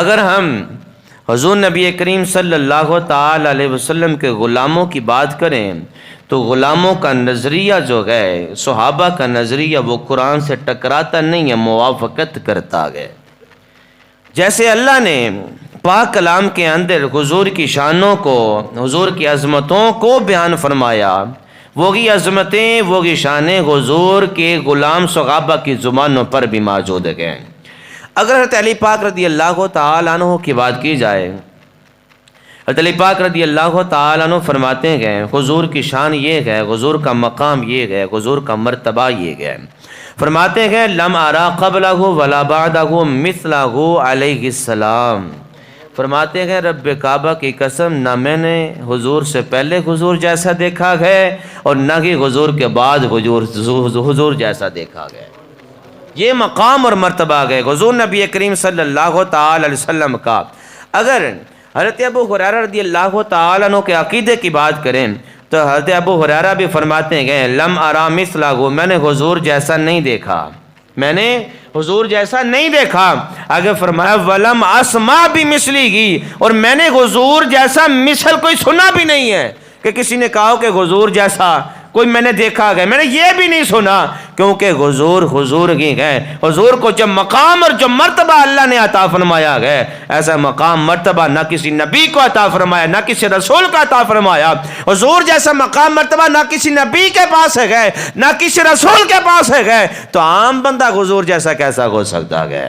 اگر ہم حضور نبی کریم صلی اللہ تعالی علیہ وسلم کے غلاموں کی بات کریں تو غلاموں کا نظریہ جو ہے، صحابہ کا نظریہ، وہ قرآن سے ٹکراتا نہیں ہے، موافقت کرتا ہے۔ جیسے اللہ نے پاک کلام کے اندر حضور کی شانوں کو، حضور کی عظمتوں کو بیان فرمایا، وہی عظمتیں، وہی شانیں حضور کے غلام صحابہ کی زبانوں پر بھی موجود ہیں۔ اگر حضرت علی پاک رضی اللہ تعالیٰ عنہ کی بات کی جائے، حضرت علی پاک رضی اللہ تعالیٰ عنہ فرماتے ہیں حضور کی شان یہ ہے، حضور کا مقام یہ ہے، حضور کا مرتبہ یہ ہے۔ فرماتے ہیں لم ارا قبلہ ولا بعدہ مثلہ علیہ السلام۔ فرماتے ہیں رب کعبہ کی قسم، نہ میں نے حضور سے پہلے حضور جیسا دیکھا ہے اور نہ ہی حضور کے بعد حضور جیسا دیکھا گیا۔ یہ مقام اور مرتبہ ہے حضور نبی کریم صلی اللہ تعالی علیہ وسلم کا۔ اگر حضرت ابو ہریرہ رضی اللہ تعالیٰ عنہ کے عقیدے کی بات کریں تو حضرت ابو ہریرہ بھی فرماتے ہیں لم ارا مثلہ، میں نے حضور جیسا نہیں دیکھا، میں نے حضور جیسا نہیں دیکھا۔ آگے فرمایا ولم اسمع بمثلہ، اور میں نے حضور جیسا مثل کوئی سنا بھی نہیں ہے کہ کسی نے کہا کہ حضور جیسا کوئی میں نے دیکھا گیا، میں نے یہ بھی نہیں سنا، کیونکہ حضور ہی ہے۔ حضور کو جو مقام اور جو مرتبہ اللہ نے عطا فرمایا ہے، ایسا مقام مرتبہ نہ کسی نبی کو عطا فرمایا، نہ کسی رسول کو عطا فرمایا۔ حضور جیسا مقام مرتبہ نہ کسی نبی کے پاس ہے، نہ کسی رسول کے پاس ہے، تو عام بندہ حضور جیسا کیسا ہو سکتا ہے؟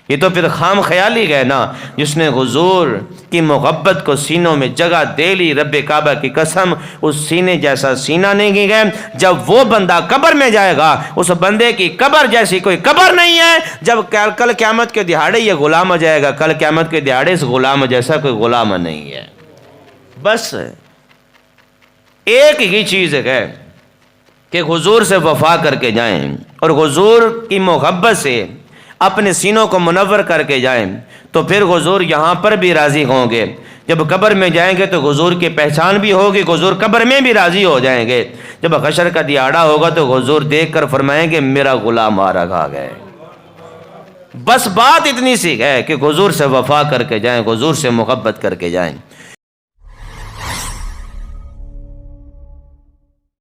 یہ تو پھر خام خیالی ہے نا۔ جس نے حضور کی محبت کو سینوں میں جگہ دے لی، رب کعبہ کی قسم اس سینے جیسا سینہ نہیں ہے۔ جب وہ بندہ قبر میں جائے گا، اس بندے کی قبر جیسی کوئی قبر نہیں ہے۔ جب کل قیامت کے دہاڑے یہ غلام ہو جائے گا، کل قیامت کے دہاڑے اس غلام جیسا کوئی غلام نہیں ہے۔ بس ایک ہی چیز ہے کہ حضور سے وفا کر کے جائیں اور حضور کی محبت سے اپنے سینوں کو منور کر کے جائیں، تو پھر حضور یہاں پر بھی راضی ہوں گے۔ جب قبر میں جائیں گے تو حضور کی پہچان بھی ہوگی، حضور قبر میں بھی راضی ہو جائیں گے۔ جب حشر کا دہاڑا ہوگا تو حضور دیکھ کر فرمائیں گے میرا غلام آ رہا ہے۔ بس بات اتنی سی ہے کہ حضور سے وفا کر کے جائیں، حضور سے محبت کر کے جائیں۔